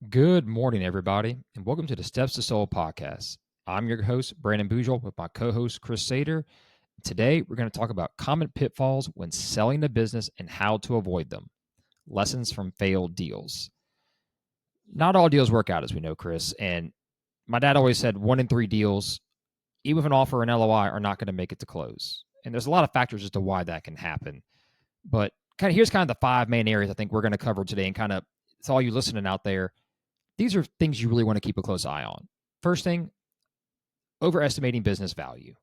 Good morning, everybody, and welcome to the Steps to Soul podcast. I'm your host, Brandon Bourgeois, with my co-host, Chris Sater. Today, we're going to talk about common pitfalls when selling a business and how to avoid them. Lessons from failed deals. Not all deals work out, as we know, Chris. And my dad always said 1 in 3 deals, even with an offer or an LOI, are not going to make it to close. And there's a lot of factors as to why that can happen. But here's the 5 main areas I think we're going to cover today, and it's all you listening out there. These are things you really want to keep a close eye on. First thing, overestimating business value.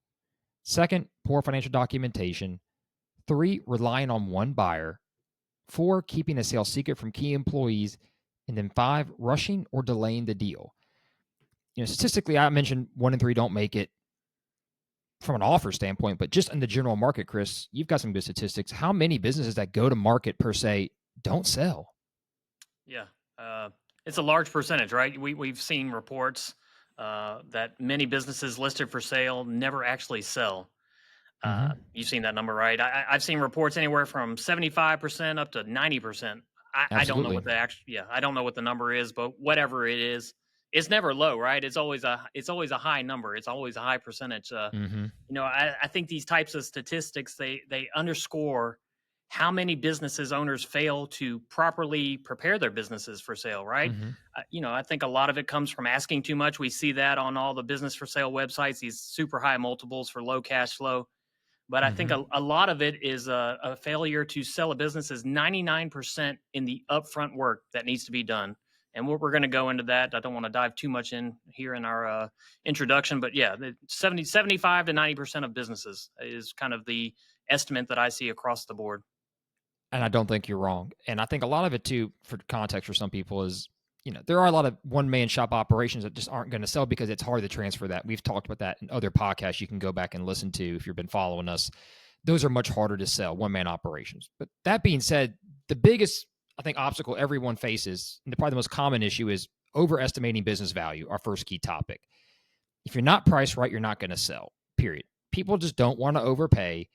Second, poor financial documentation. 3, relying on one buyer. 4, keeping a sales secret from key employees. And then 5, rushing or delaying the deal. Statistically, I mentioned 1 in 3 don't make it from an offer standpoint, but just in the general market, Chris, you've got some good statistics. How many businesses that go to market per se don't sell? Yeah, it's a large percentage, right? We've seen reports that many businesses listed for sale never actually sell. You've seen that number, right? I've seen reports anywhere from 75% up to 90%. I don't know Absolutely. what I don't know what the number is, but whatever it is, it's never low, right? It's always a high number. It's always a high percentage. I think these types of statistics they underscore how many businesses owners fail to properly prepare their businesses for sale, right? I think a lot of it comes from asking too much. We see that on all the business for sale websites, these super high multiples for low cash flow. But I think a lot of it is a failure to sell a business is 99% in the upfront work that needs to be done. And we're going to go into that. I don't want to dive too much in here in our introduction, but yeah, 75 to 90% of businesses is kind of the estimate that I see across the board. And I don't think you're wrong. And I think a lot of it too, for context for some people, is there are a lot of one-man shop operations that just aren't going to sell because it's hard to transfer that. We've talked about that in other podcasts you can go back and listen to if you've been following us. Those are much harder to sell, one-man operations. But that being said, the biggest, I think, obstacle everyone faces, and probably the most common issue, is overestimating business value, our first key topic. If you're not priced right, you're not going to sell, period. People just don't want to overpay.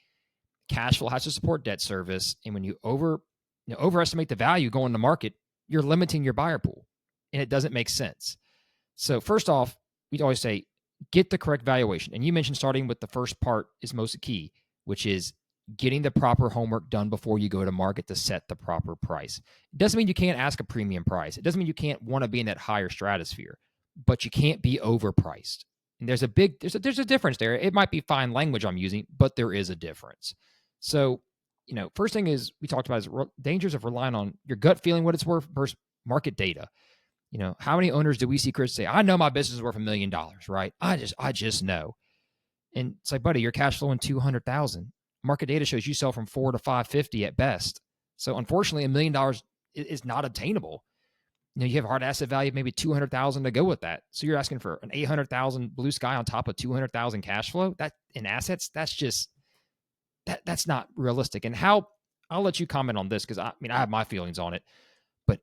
Cash flow has to support debt service. And when you overestimate the value going to market, you're limiting your buyer pool, and it doesn't make sense. So first off, we always say, get the correct valuation. And you mentioned starting with the first part is most key, which is getting the proper homework done before you go to market to set the proper price. It doesn't mean you can't ask a premium price. It doesn't mean you can't want to be in that higher stratosphere, but you can't be overpriced. And there's a difference there. It might be fine language I'm using, but there is a difference. So, first thing is we talked about is dangers of relying on your gut feeling what it's worth versus market data. How many owners do we see, Chris, say, I know my business is worth $1 million, right? I just know. And it's like, buddy, you're cash flowing 200,000. Market data shows you sell from 4 to 550 at best. So unfortunately, $1 million is not obtainable. You have a hard asset value of maybe 200,000 to go with that. So you're asking for an 800,000 blue sky on top of 200,000 cash flow. That in assets, that's not realistic. And how, I'll let you comment on this because I have my feelings on it. But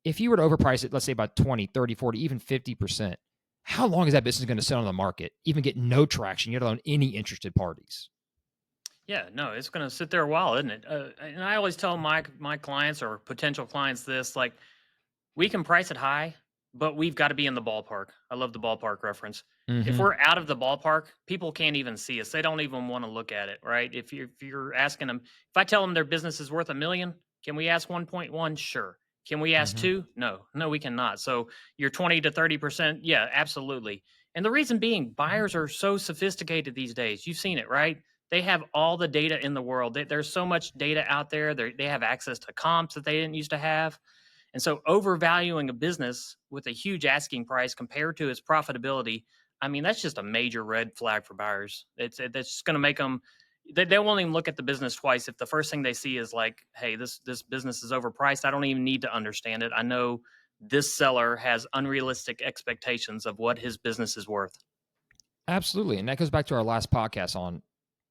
if you were to overprice it, let's say by 20, 30, 40, even 50%, how long is that business going to sit on the market, even get no traction, let alone any interested parties? Yeah, no, it's going to sit there a while, isn't it? And I always tell my clients or potential clients this, like, we can price it high, but we've got to be in the ballpark. I love the ballpark reference. If we're out of the ballpark, people can't even see us. They don't even want to look at it, right? If you're asking them, if I tell them their business is worth $1 million, can we ask 1.1? Sure. Can we ask 2? No, we cannot. So you're 20 to 30%. Yeah, absolutely. And the reason being, buyers are so sophisticated these days. You've seen it, right? They have all the data in the world. There's so much data out there. They have access to comps that they didn't used to have. And so overvaluing a business with a huge asking price compared to its profitability, that's just a major red flag for buyers. That's just going to make them, they won't even look at the business twice. If the first thing they see is like, hey, this business is overpriced, I don't even need to understand it. I know this seller has unrealistic expectations of what his business is worth. Absolutely. And that goes back to our last podcast on,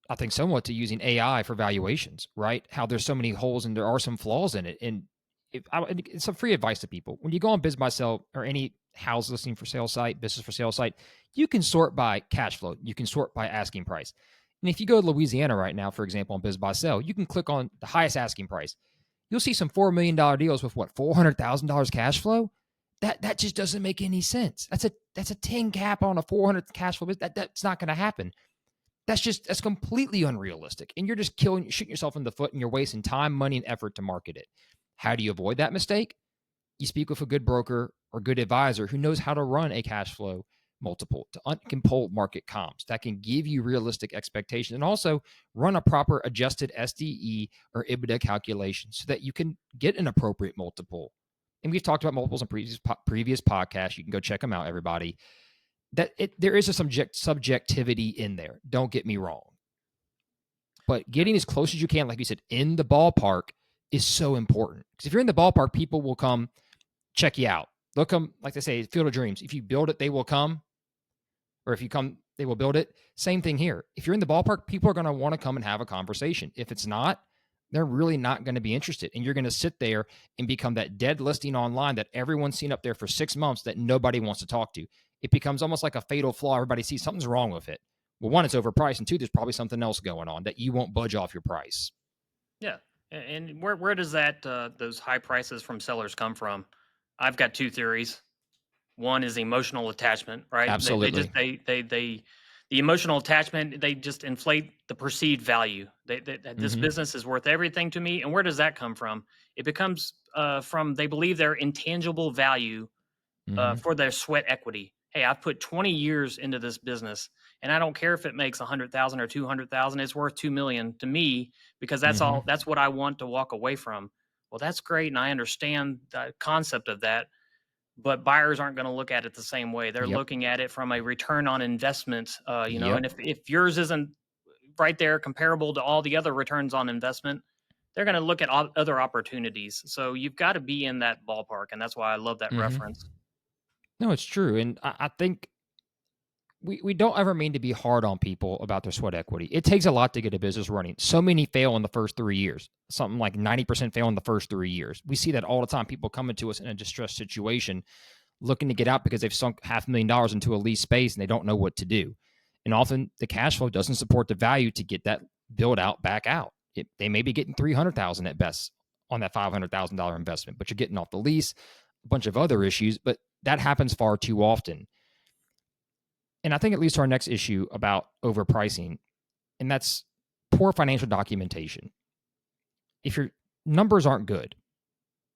I think, somewhat to using AI for valuations, right? How there's so many holes and there are some flaws in it. And it's some free advice to people. When you go on Biz Buy Sell or any house listing for sale site, business for sale site, you can sort by cash flow. You can sort by asking price. And if you go to Louisiana right now, for example, on Biz Buy Sell, you can click on the highest asking price. You'll see some $4 million deals with $400,000 cash flow. That just doesn't make any sense. That's a 10 cap on a 400 cash flow. That's not going to happen. That's completely unrealistic. And you're just shooting yourself in the foot, and you're wasting time, money, and effort to market it. How do you avoid that mistake? You speak with a good broker or good advisor who knows how to run a cash flow multiple, can pull market comps that can give you realistic expectations, and also run a proper adjusted SDE or EBITDA calculation so that you can get an appropriate multiple. And we've talked about multiples in previous podcasts. You can go check them out, everybody. There is a subjectivity in there. Don't get me wrong. But getting as close as you can, like you said, in the ballpark is so important. Because if you're in the ballpark, people will come check you out. They'll come, like they say, Field of Dreams. If you build it, they will come. Or if you come, they will build it. Same thing here. If you're in the ballpark, people are going to want to come and have a conversation. If it's not, they're really not going to be interested. And you're going to sit there and become that dead listing online that everyone's seen up there for 6 months that nobody wants to talk to. It becomes almost like a fatal flaw. Everybody sees something's wrong with it. Well, one, it's overpriced, and two, there's probably something else going on that you won't budge off your price. Yeah. And where does that those high prices from sellers come from? I've got two theories. One is emotional attachment, right? Absolutely. The emotional attachment, they just inflate the perceived value. This business is worth everything to me. And where does that come from? It becomes from they believe their intangible value for their sweat equity. Hey, I've put 20 years into this business, and I don't care if it makes 100,000 or 200,000. It's worth 2 million to me because that's all. That's what I want to walk away from. Well, that's great, and I understand the concept of that. But buyers aren't going to look at it the same way. They're looking at it from a return on investment. And if yours isn't right there comparable to all the other returns on investment, they're going to look at other opportunities. So you've got to be in that ballpark, and that's why I love that reference. No, it's true. And I think we don't ever mean to be hard on people about their sweat equity. It takes a lot to get a business running. So many fail in the first 3 years. Something like 90% fail in the first 3 years. We see that all the time. People coming to us in a distressed situation looking to get out because they've sunk $500,000 into a lease space and they don't know what to do. And often the cash flow doesn't support the value to get that build out back out. They may be getting $300,000 at best on that $500,000 investment, but you're getting off the lease, a bunch of other issues, but that happens far too often. And I think it leads to our next issue about overpricing, and that's poor financial documentation. If your numbers aren't good,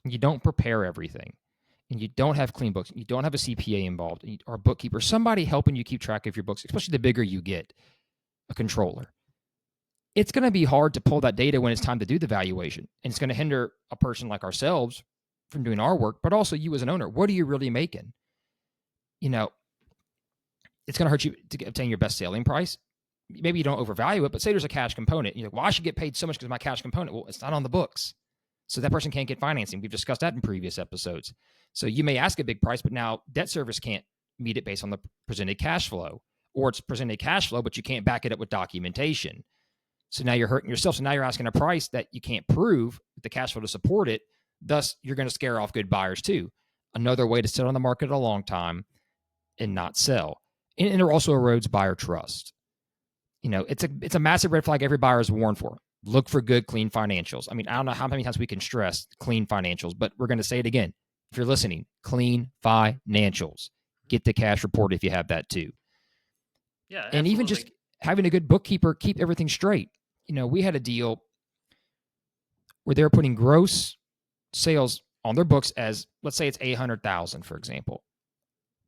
you don't prepare everything, and you don't have clean books, and you don't have a CPA involved, or a bookkeeper, somebody helping you keep track of your books, especially the bigger you get, a controller, it's going to be hard to pull that data when it's time to do the valuation. And it's going to hinder a person like ourselves from doing our work, but also you as an owner. What are you really making? It's going to hurt you to obtain your best selling price. Maybe you don't overvalue it, but say there's a cash component. You're like, well, I should get paid so much because of my cash component. Well, it's not on the books. So that person can't get financing. We've discussed that in previous episodes. So you may ask a big price, but now debt service can't meet it based on the presented cash flow, or it's presented cash flow, but you can't back it up with documentation. So now you're hurting yourself. So now you're asking a price that you can't prove the cash flow to support it. Thus, you're going to scare off good buyers too. Another way to sit on the market a long time and not sell. And it also erodes buyer trust. It's a massive red flag every buyer is warned for. Look for good, clean financials. I mean, I don't know how many times we can stress clean financials, but we're going to say it again. If you're listening, clean financials. Get the cash report if you have that too. Yeah, absolutely. And even just having a good bookkeeper, keep everything straight. We had a deal where they were putting gross sales on their books as, let's say it's 800,000, for example.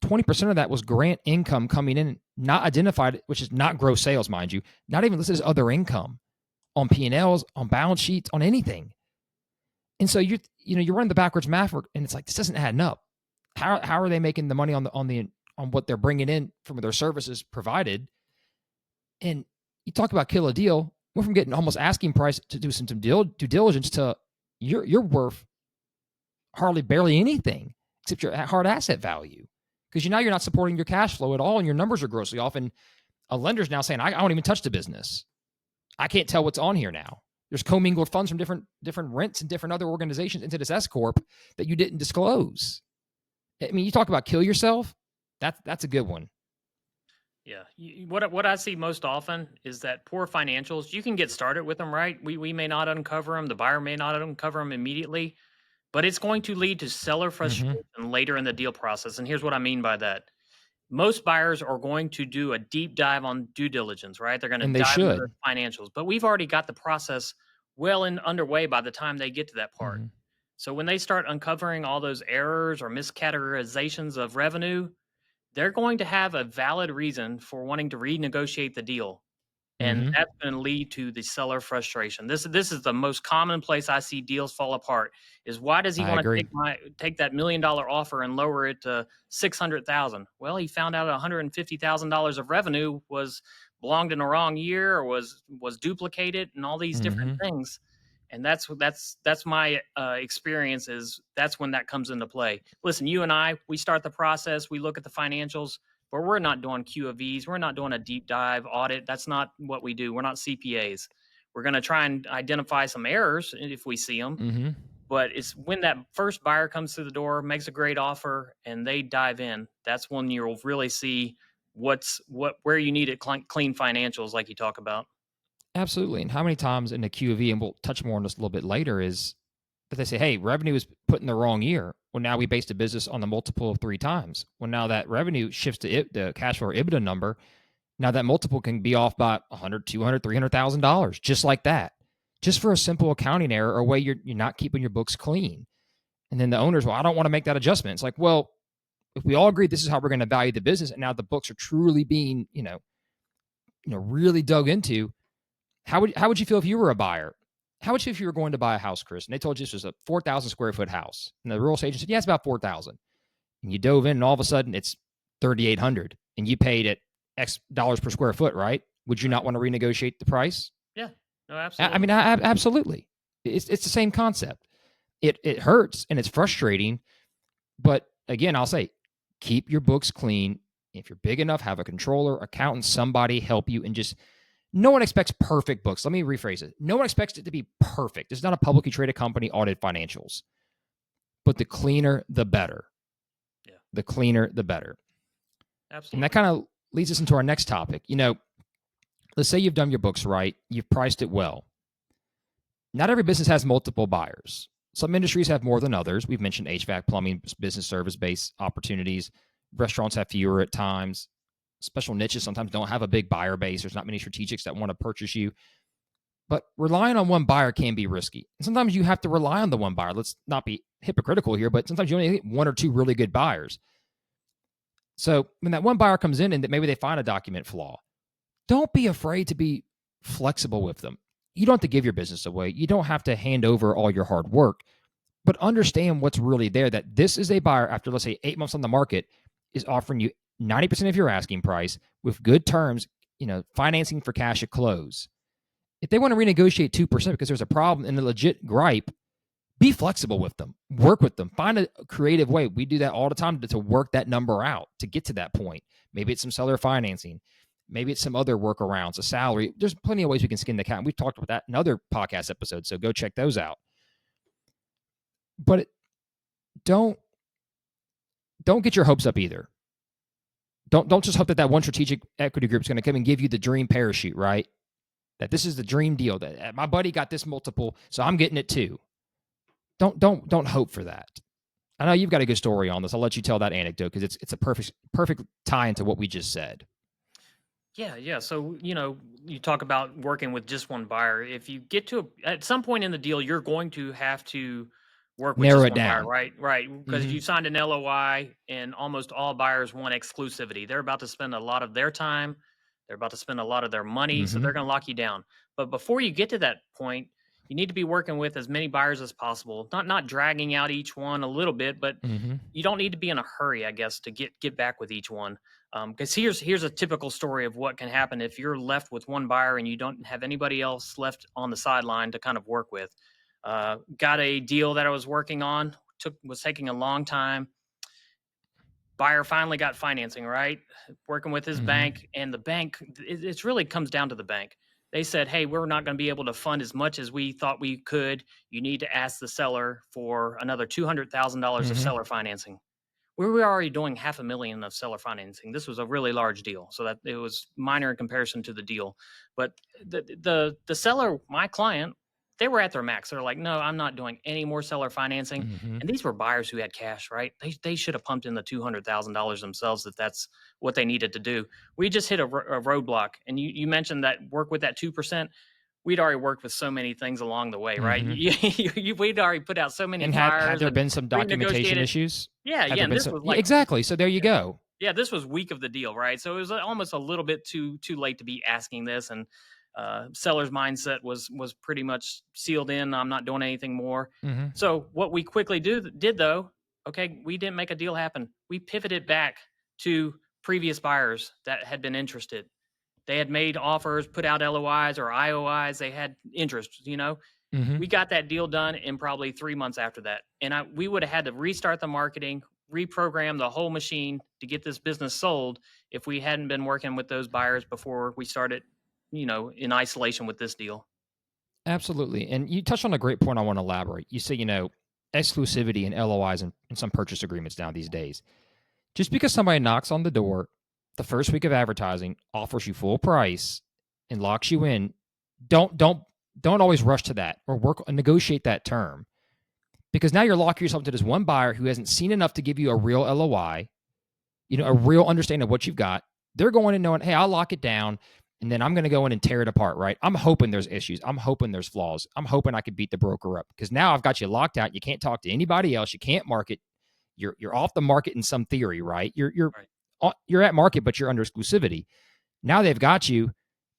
20% of that was grant income coming in, not identified, which is not gross sales, mind you, not even listed as other income on P&Ls, on balance sheets, on anything. And so you're running the backwards math, and it's like, this doesn't add up. How are they making the money on what they're bringing in from their services provided? And you talk about kill a deal. We're from getting almost asking price to do some due diligence to you're worth barely anything except your hard asset value. Because now you're not supporting your cash flow at all, and your numbers are grossly off. And a lender's now saying, I won't even touch the business. I can't tell what's on here now. There's commingled funds from different rents and different other organizations into this S corp that you didn't disclose. I mean, you talk about kill yourself. That's a good one. Yeah. What I see most often is that poor financials, you can get started with them, right? We may not uncover them. The buyer may not uncover them immediately. but it's going to lead to seller Mm-hmm. frustration later in the deal process. And here's what I mean by that. Most buyers are going to do a deep dive on due diligence, right? They're going to And they dive into should. their financials, but we've already got the process well and underway by the time they get to that part. Mm-hmm. So when they start uncovering all those errors or miscategorizations of revenue, they're going to have a valid reason for wanting to renegotiate the deal. And Mm-hmm. that's gonna lead to the seller frustration. This is the most common place I see deals fall apart, is why does he I wanna agree. take that $1,000,000 offer and lower it to 600,000? Well, he found out $150,000 of revenue was belonged in the wrong year or was duplicated and all these different Mm-hmm. things. And that's my, experience is that's when that comes into play. Listen, you and I, we start the process, we look at the financials, but we're not doing Q of E's. We're not doing a deep dive audit. That's not what we do. We're not CPAs. We're going to try and identify some errors if we see them. Mm-hmm. But it's when that first buyer comes through the door, makes a great offer, and they dive in. That's when you'll really see where you need it clean financials, like you talk about. Absolutely. And how many times in the Q of E, and we'll touch more on this a little bit later, is that they say, hey, revenue is put in the wrong year. Well, now we based the business on the multiple of 3 times. Well, now that revenue shifts to the cash flow or EBITDA number. Now that multiple can be off by 100, 200, $300,000, just like that, just for a simple accounting error or way you're not keeping your books clean. And then the owners, well, I don't want to make that adjustment. It's like, well, if we all agree this is how we're going to value the business, and now the books are truly being, really dug into, how would you feel if you were a buyer? How would you feel if you were going to buy a house, Chris, and they told you this was a 4,000 square foot house, and the real estate agent said, yeah, it's about 4,000, and you dove in, and all of a sudden it's 3,800, and you paid it X dollars per square foot, right? Would you Right. not want to renegotiate the price? Yeah. No, I absolutely. mean, absolutely. It's the same concept. It hurts and it's frustrating, but again, I'll say, keep your books clean. If you're big enough, have a controller, accountant, somebody help you, and just no one expects perfect books. Let me rephrase it. No one expects it to be perfect. It's not a publicly traded company audit financials, but the cleaner, the better. Yeah. The cleaner, the better. And that Absolutely. kind of leads us into our next topic. Let's say you've done your books right, you've priced it well. Not every business has multiple buyers. Some industries have more than others. We've mentioned HVAC, plumbing, business service based opportunities. Restaurants have fewer at times. Special niches sometimes don't have a big buyer base. There's not many strategics that want to purchase you. But relying on one buyer can be risky. And sometimes you have to rely on the one buyer. Let's not be hypocritical here, but sometimes you only get one or two really good buyers. So when that one buyer comes in and maybe they find a document flaw, don't be afraid to be flexible with them. You don't have to give your business away. You don't have to hand over all your hard work, but understand what's really there. That this is a buyer after, let's say, 8 months on the market, is offering you 90% of your asking price with good terms, financing for cash at close. If they want to renegotiate 2% because there's a problem and a legit gripe, be flexible with them, work with them, find a creative way. We do that all the time to work that number out to get to that point. Maybe it's some seller financing. Maybe it's some other workarounds, a salary. There's plenty of ways we can skin the cat. We've talked about that in other podcast episodes, so go check those out. But don't get your hopes up either. Don't just hope that one strategic equity group is going to come and give you the dream parachute, right? That this is the dream deal. That my buddy got this multiple, so I'm getting it too. Don't hope for that. I know you've got a good story on this. I'll let you tell that anecdote because it's a perfect tie into what we just said. Yeah, yeah. So, you talk about working with just one buyer. If you get to at some point in the deal, you're going to have to work with Narrow just it one buyer, down. right? Right. Because Mm-hmm. you signed an LOI and almost all buyers want exclusivity. They're about to spend a lot of their time, they're about to spend a lot of their money, so Mm-hmm. they're going to lock you down. But before you get to that point, you need to be working with as many buyers as possible, not dragging out each one a little bit, but Mm-hmm. you don't need to be in a hurry, I guess, to get back with each one. Because here's a typical story of what can happen if you're left with one buyer and you don't have anybody else left on the sideline to kind of work with. Got a deal that I was working on, was taking a long time. Buyer finally got financing, right? Working with his Mm-hmm. bank, and the bank, it really comes down to the bank. They said, hey, we're not going to be able to fund as much as we thought we could. You need to ask the seller for another $200,000 of Mm-hmm. seller financing. We were already doing 500,000 of seller financing. This was a really large deal, so that it was minor in comparison to the deal. But the seller, my client, they were at their max. They're like, no, I'm not doing any more seller financing. Mm-hmm. And these were buyers who had cash, right? They should have pumped in the $200,000 themselves if that's what they needed to do. We just hit a roadblock. And you mentioned that work with that 2%. We'd already worked with so many things along the way, right? Mm-hmm. We'd already put out so many And had fires there and been some documentation renegotiated. issues? Yeah, Had yeah. there And been this some? was Yeah, like, exactly. So there you go. yeah, this was week of the deal, right? So it was almost a little bit too late to be asking this, and seller's mindset was pretty much sealed in. I'm not doing anything more. Mm-hmm. So what we quickly did though, okay, we didn't make a deal happen. We pivoted back to previous buyers that had been interested. They had made offers, put out LOIs or IOIs. They had interest. Mm-hmm. We got that deal done in probably 3 months after that. And we would have had to restart the marketing, reprogram the whole machine to get this business sold if we hadn't been working with those buyers before we started, in isolation with this deal. Absolutely. And you touched on a great point I want to elaborate. You say, exclusivity and LOIs and some purchase agreements now these days. Just because somebody knocks on the door the first week of advertising, offers you full price, and locks you in, don't always rush to that or work and negotiate that term. Because now you're locking yourself into this one buyer who hasn't seen enough to give you a real LOI, a real understanding of what you've got. They're going in knowing, hey, I'll lock it down and then I'm going to go in and tear it apart, right? I'm hoping there's issues. I'm hoping there's flaws. I'm hoping I could beat the broker up because now I've got you locked out. You can't talk to anybody else. You can't market. You're off the market in some theory, right? You're at market, but you're under exclusivity. Now they've got you,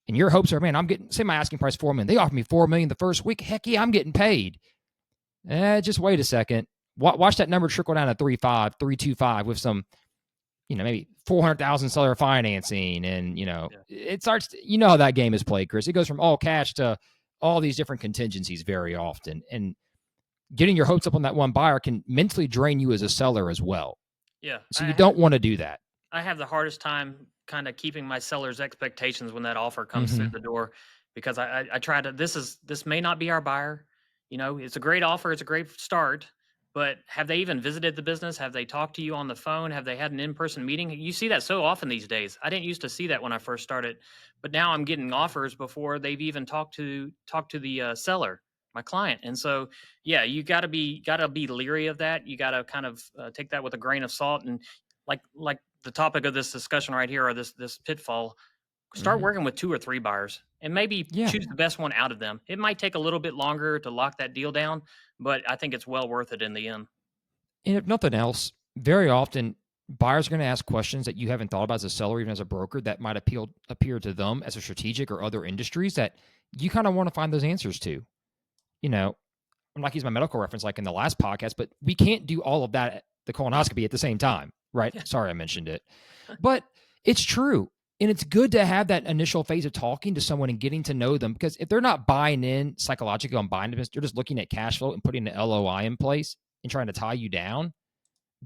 and your hopes are, man, I'm getting, say my asking price $4 million. They offered me $4 million the first week. Heck yeah, I'm getting paid. Just wait a second. Watch that number trickle down to 3.5, 3.25 with some, maybe 400,000 seller financing, and it starts. How that game is played, Chris. It goes from all cash to all these different contingencies very often, and getting your hopes up on that one buyer can mentally drain you as a seller as well. Yeah. So you don't want to do that. I have the hardest time kind of keeping my seller's expectations when that offer comes through the door, because I try to, this may not be our buyer. It's a great offer. It's a great start, but have they even visited the business? Have they talked to you on the phone? Have they had an in-person meeting? You see that so often these days. I didn't used to see that when I first started, but now I'm getting offers before they've even talked to the seller, my client. And so, yeah, you gotta be leery of that. You gotta kind of take that with a grain of salt. And like the topic of this discussion right here, or this pitfall, start working with 2 or 3 buyers and maybe choose the best one out of them. It might take a little bit longer to lock that deal down, but I think it's well worth it in the end. And if nothing else, very often buyers are going to ask questions that you haven't thought about as a seller, even as a broker, that might appear to them as a strategic or other industries that you kind of want to find those answers to. I'm not using my medical reference like in the last podcast, but we can't do all of that, the colonoscopy at the same time, right? Yeah. Sorry I mentioned it. But it's true. And it's good to have that initial phase of talking to someone and getting to know them, because if they're not buying in psychologically on buying business, they're just looking at cash flow and putting an LOI in place and trying to tie you down.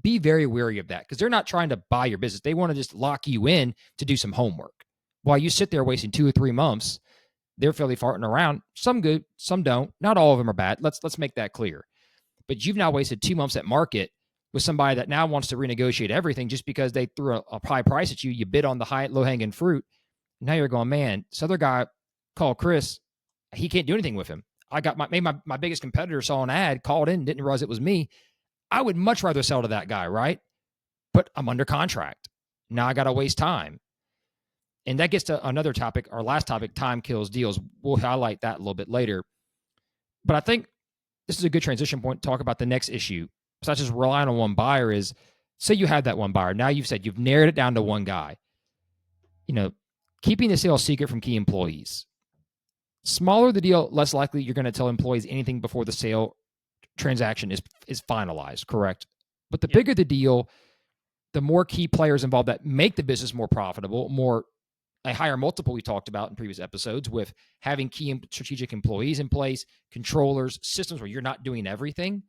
Be very wary of that, because they're not trying to buy your business. They want to just lock you in to do some homework. While you sit there wasting 2 or 3 months, they're fairly farting around. Some good, some don't. Not all of them are bad. Let's make that clear. But you've now wasted 2 months at market with somebody that now wants to renegotiate everything just because they threw a high price at you. You bid on the high low-hanging fruit. Now you're going, man, this other guy called Chris. He can't do anything with him. I got my biggest competitor saw an ad, called in, didn't realize it was me. I would much rather sell to that guy, right? But I'm under contract. Now I got to waste time. And that gets to another topic, our last topic, time kills deals. We'll highlight that a little bit later. But I think this is a good transition point to talk about the next issue. Besides just relying on one buyer is, say you have that one buyer. Now you've said you've narrowed it down to one guy. Keeping the sale secret from key employees. Smaller the deal, less likely you're going to tell employees anything before the sale transaction is finalized, correct? But the bigger the deal, the more key players involved that make the business more profitable, a higher multiple we talked about in previous episodes, with having key strategic employees in place, controllers, systems where you're not doing everything.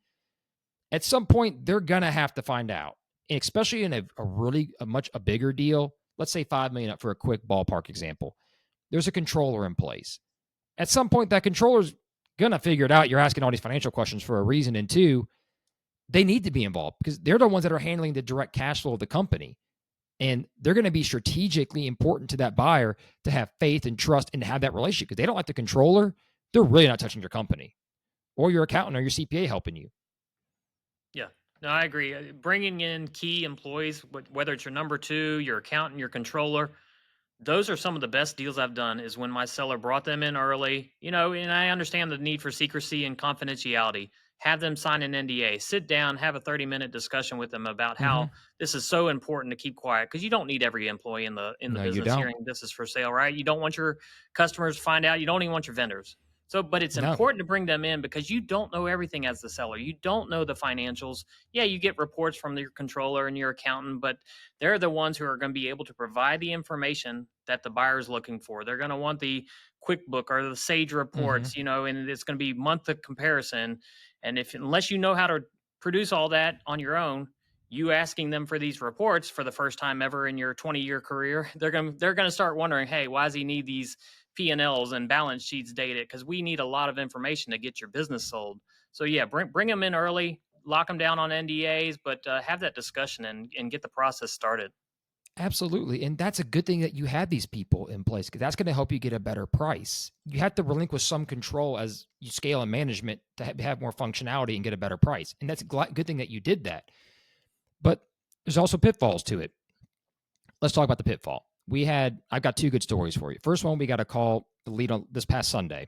At some point, they're going to have to find out, and especially in a bigger deal. Let's say $5 million up for a quick ballpark example. There's a controller in place. At some point, that controller's going to figure it out. You're asking all these financial questions for a reason. And 2, they need to be involved because they're the ones that are handling the direct cash flow of the company. And they're going to be strategically important to that buyer to have faith and trust and have that relationship, because they don't like the controller they're really not touching your company or your accountant or your CPA helping you. Yeah, no, I agree. Bringing in key employees, whether it's your number two, your accountant, your controller, those are some of the best deals I've done is when my seller brought them in early, and I understand the need for secrecy and confidentiality. Have them sign an NDA, sit down, have a 30-minute discussion with them about Mm-hmm. how this is so important to keep quiet because you don't need every employee in the No, you business don't. hearing this is for sale, right? You don't want your customers to find out. You don't even want your vendors. So, but it's No. important to bring them in because you don't know everything as the seller. You don't know the financials. Yeah, you get reports from your controller and your accountant, but they're the ones who are going to be able to provide the information that the buyer is looking for. They're going to want the QuickBook or the Sage Mm-hmm. reports, and it's going to be month of comparison. And if unless you know how to produce all that on your own, you asking them for these reports for the first time ever in your 20-year career, they're going to start wondering, hey, why does he need these P&Ls and balance sheets dated? Because we need a lot of information to get your business sold. So yeah, bring them in early, lock them down on NDAs, but have that discussion and get the process started. Absolutely. And that's a good thing that you have these people in place because that's going to help you get a better price. You have to relinquish some control as you scale in management to have more functionality and get a better price. And that's a good thing that you did that. But there's also pitfalls to it. Let's talk about the pitfall. I've got two good stories for you. First one, we got a call, the lead on this past Sunday,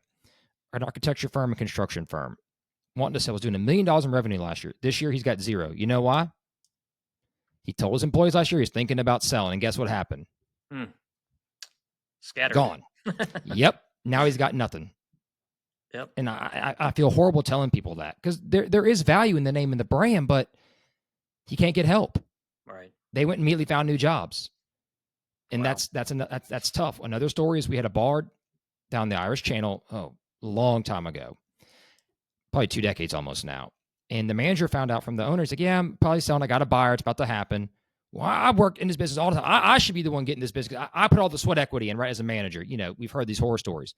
an architecture firm and construction firm wanting to sell, was doing $1 million in revenue last year. This year, he's got zero. You know why? He told his employees last year he's thinking about selling. And guess what happened? Scattered. Gone. Yep. Now he's got nothing. Yep. And I feel horrible telling people that because there is value in the name and the brand, but he can't get help. Right. They went and immediately found new jobs. And Wow. that's tough. Another story is we had a bar down the Irish Channel, a long time ago, probably 2 decades almost now. And the manager found out from the owner, he's like, yeah, I'm probably selling. I got a buyer. It's about to happen. Well, I work in this business all the time. I should be the one getting this business. I put all the sweat equity in, right, as a manager. We've heard these horror stories.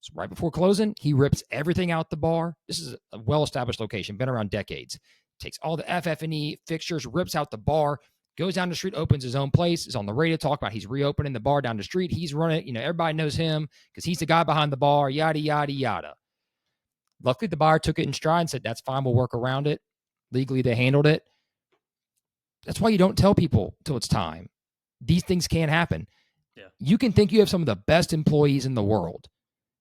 So right before closing, he rips everything out the bar. This is a well-established location, been around decades. Takes all the FF&E fixtures, rips out the bar, goes down the street, opens his own place, is on the radio talk about he's reopening the bar down the street. He's running it. Everybody knows him because he's the guy behind the bar, yada, yada, yada. Luckily, the buyer took it in stride and said, that's fine, we'll work around it. Legally, they handled it. That's why you don't tell people till it's time. These things can't happen. Yeah. You can think you have some of the best employees in the world.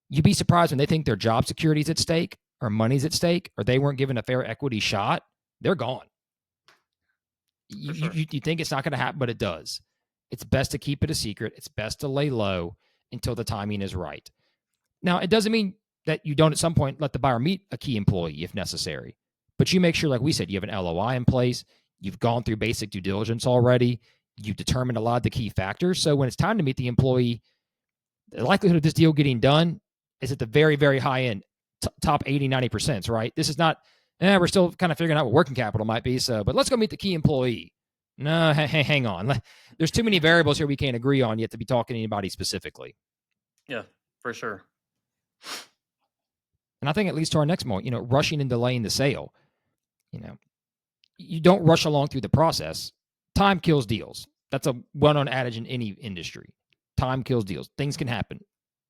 You'd be surprised when they think their job security is at stake or money's at stake or they weren't given a fair equity shot. They're gone. Sure. You think it's not going to happen, but it does. It's best to keep it a secret. It's best to lay low until the timing is right. Now, it doesn't mean that you don't at some point let the buyer meet a key employee if necessary. But you make sure, like we said, you have an LOI in place. You've gone through basic due diligence already. You've determined a lot of the key factors. So when it's time to meet the employee, the likelihood of this deal getting done is at the very, very high end, top 80, 90%, right? This is not, we're still kind of figuring out what working capital might be. But let's go meet the key employee. No, hang on. There's too many variables here we can't agree on yet to be talking to anybody specifically. Yeah, for sure. And I think it leads to our next point, rushing and delaying the sale. You don't rush along through the process. Time kills deals. That's a well-known adage in any industry. Time kills deals. Things can happen.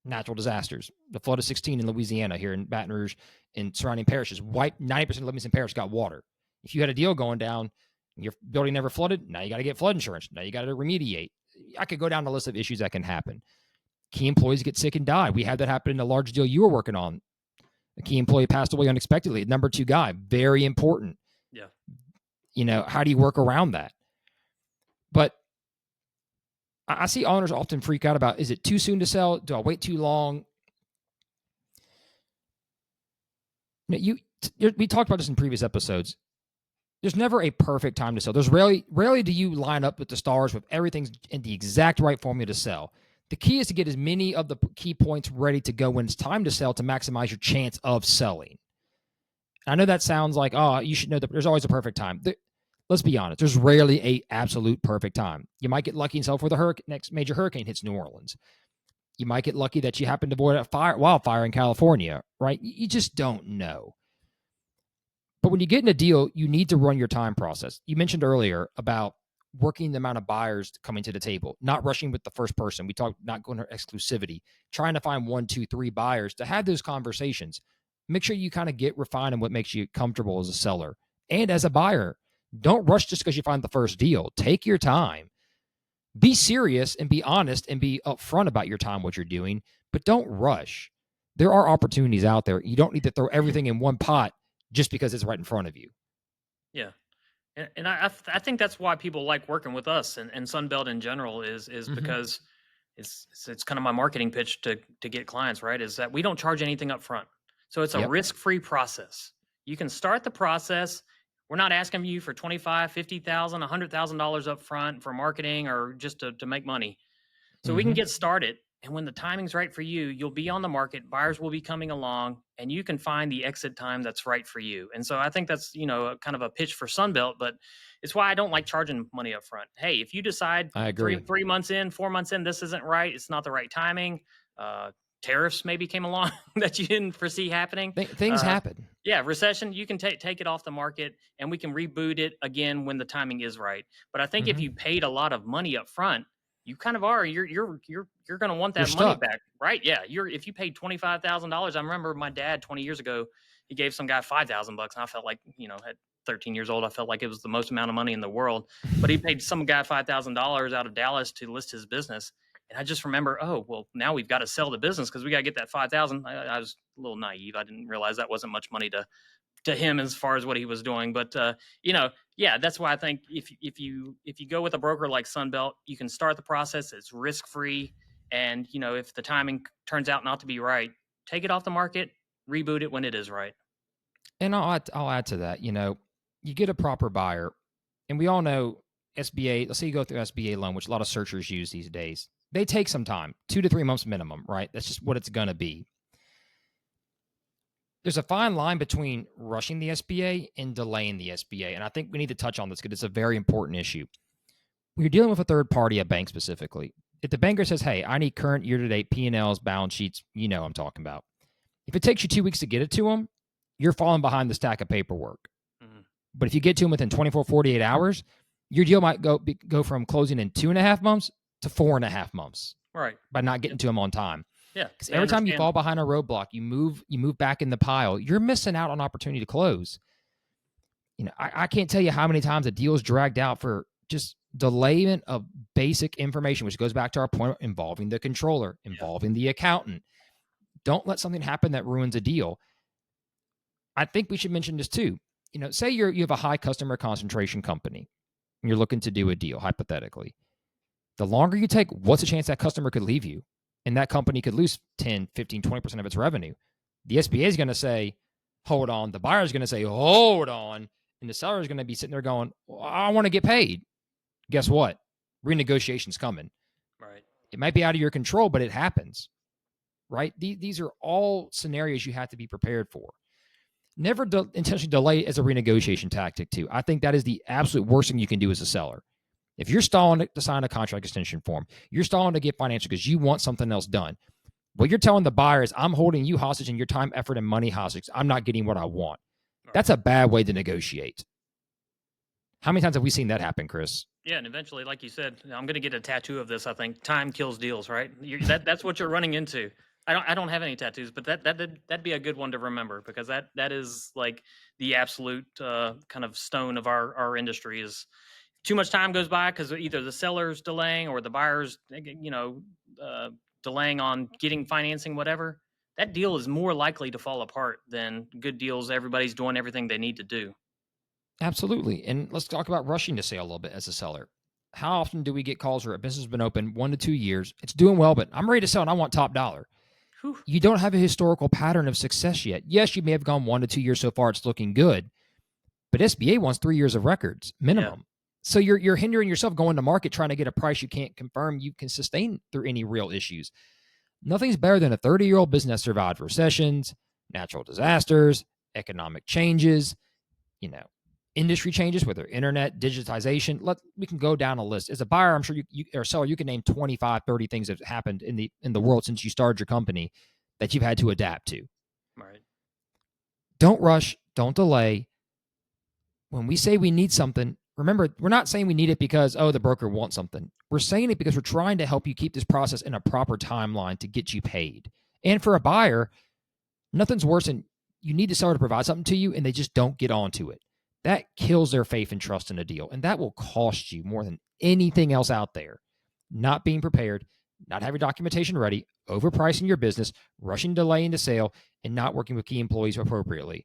Natural disasters. The flood of 16 in Louisiana here in Baton Rouge and surrounding parishes wiped 90% of Livingston Parish got water. If you had a deal going down and your building never flooded, now you got to get flood insurance. Now you got to remediate. I could go down the list of issues that can happen. Key employees get sick and die. We had that happen in a large deal you were working on. A key employee passed away unexpectedly. Number 2 guy, very important. Yeah. How do you work around that? But I see owners often freak out about, is it too soon to sell? Do I wait too long? We talked about this in previous episodes. There's never a perfect time to sell. There's rarely do you line up with the stars with everything's in the exact right formula to sell. The key is to get as many of the key points ready to go when it's time to sell to maximize your chance of selling. I know that sounds like, you should know that there's always a perfect time. Let's be honest. There's rarely a absolute perfect time. You might get lucky and sell before the next major hurricane hits New Orleans. You might get lucky that you happen to avoid a wildfire in California, right? You just don't know. But when you get in a deal, you need to run your time process. You mentioned earlier about working the amount of buyers coming to the table, not rushing with the first person. We talked not going to exclusivity, trying to find 1, 2, 3 buyers to have those conversations. Make sure you kind of get refined in what makes you comfortable as a seller and as a buyer. Don't rush just because you find the first deal. Take your time. Be serious and be honest and be upfront about your time, what you're doing, but don't rush. There are opportunities out there. You don't need to throw everything in one pot just because it's right in front of you. Yeah. And I think that's why people like working with us and Sunbelt in general is because it's kind of my marketing pitch to get clients, right? Is that we don't charge anything up front. So it's a Yep. risk-free process. You can start the process. We're not asking you for $25,000, $50,000, $100,000 up front for marketing or just to make money. So we can get started. And when the timing's right for you, you'll be on the market, buyers will be coming along, and you can find the exit time that's right for you. And so I think that's, kind of a pitch for Sunbelt, but it's why I don't like charging money up front. Hey, if you decide I agree. 3 months in, 4 months in, this isn't right, it's not the right timing, tariffs maybe came along that you didn't foresee happening. Things happen. Yeah, recession, you can take it off the market and we can reboot it again when the timing is right. But I think if you paid a lot of money up front, you kind of are. You're going to want that money back, right? Yeah. If you paid $25,000, I remember my dad 20 years ago, he gave some guy $5,000, and I felt like, at 13 years old, I felt like it was the most amount of money in the world. But he paid some guy $5,000 out of Dallas to list his business, and I just remember, oh well, now we've got to sell the business because we got to get that 5,000. I was a little naive. I didn't realize that wasn't much money to him as far as what he was doing. But yeah, that's why I think if you go with a broker like Sunbelt, you can start the process. It's risk free, and if the timing turns out not to be right, take it off the market, reboot it when it is right. And I'll add to that. You get a proper buyer, and we all know SBA. Let's say you go through SBA loan, which a lot of searchers use these days. They take some time, 2 to 3 months minimum, right? That's just what it's going to be. There's a fine line between rushing the SBA and delaying the SBA. And I think we need to touch on this because it's a very important issue. When you're dealing with a third party, a bank specifically, if the banker says, hey, I need current year-to-date P&Ls, balance sheets, I'm talking about. If it takes you 2 weeks to get it to them, you're falling behind the stack of paperwork. But if you get to them within 24, 48 hours, your deal might go from closing in 2.5 months to 4.5 months. Right. By not getting to them on time. Yeah. Because every time you fall behind a roadblock, you move back in the pile, you're missing out on opportunity to close. I can't tell you how many times a deal is dragged out for just delayment of basic information, which goes back to our point involving the controller, involving the accountant. Don't let something happen that ruins a deal. I think we should mention this too. Say you have a high customer concentration company and you're looking to do a deal, hypothetically. The longer you take, what's the chance that customer could leave you? And that company could lose 10, 15, 20% of its revenue. The SBA is going to say, hold on. The buyer is going to say, hold on. And the seller is going to be sitting there going, well, I want to get paid. Guess what? Renegotiation's coming. Right. It might be out of your control, but it happens. Right? These are all scenarios you have to be prepared for. Never intentionally delay as a renegotiation tactic, too. I think that is the absolute worst thing you can do as a seller. If you're stalling to sign a contract extension form, you're stalling to get financial because you want something else done. What you're telling the buyer is, I'm holding you hostage and your time, effort, and money hostage. I'm not getting what I want. Right. That's a bad way to negotiate. How many times have we seen that happen, Chris? Yeah, and eventually, like you said, I'm going to get a tattoo of this, I think. Time kills deals, right? That's what you're running into. I don't have any tattoos, but that'd be a good one to remember, because that is like the absolute kind of stone of our industry is too much time goes by because either the seller's delaying or the buyer's, delaying on getting financing, whatever. That deal is more likely to fall apart than good deals. Everybody's doing everything they need to do. Absolutely. And let's talk about rushing to sale a little bit as a seller. How often do we get calls where a business has been open 1 to 2 years? It's doing well, but I'm ready to sell and I want top dollar. Whew. You don't have a historical pattern of success yet. Yes, you may have gone 1 to 2 years so far. It's looking good. But SBA wants 3 years of records minimum. Yeah. So you're hindering yourself going to market trying to get a price you can't confirm you can sustain through any real issues. Nothing's better than a 30-year-old business that survived recessions, natural disasters, economic changes, industry changes, whether internet, digitization. We can go down a list. As a buyer, I'm sure you or seller, you can name 25, 30 things that have happened in the world since you started your company that you've had to adapt to. Right. Don't rush. Don't delay. When we say we need something, remember, we're not saying we need it because, the broker wants something. We're saying it because we're trying to help you keep this process in a proper timeline to get you paid. And for a buyer, nothing's worse than you need the seller to provide something to you and they just don't get onto it. That kills their faith and trust in a deal. And that will cost you more than anything else out there. Not being prepared, not having documentation ready, overpricing your business, rushing, delaying the sale, and not working with key employees appropriately.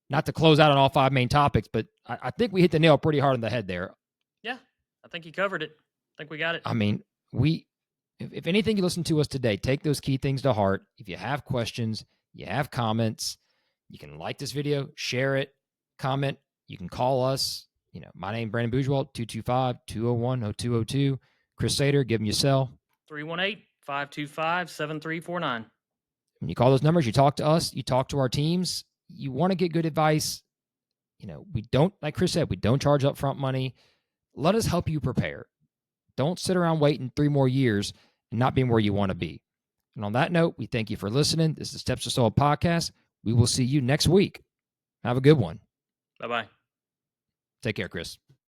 Not to close out on all 5 main topics, but I think we hit the nail pretty hard on the head there. Yeah, I think you covered it. I think we got it. I mean, if anything, you listen to us today, take those key things to heart. If you have questions, you have comments, you can like this video, share it, comment. You can call us. My name is Brandon Bourgeois, 225-201-0202. Chris Sater, give him your cell. 318-525-7349. When you call those numbers, you talk to us, you talk to our teams. You want to get good advice. We don't, like Chris said, we don't charge upfront money. Let us help you prepare. Don't sit around waiting 3 more years and not being where you want to be. And on that note, we thank you for listening. This is the Steps to Sold podcast. We will see you next week. Have a good one. Bye-bye. Take care, Chris.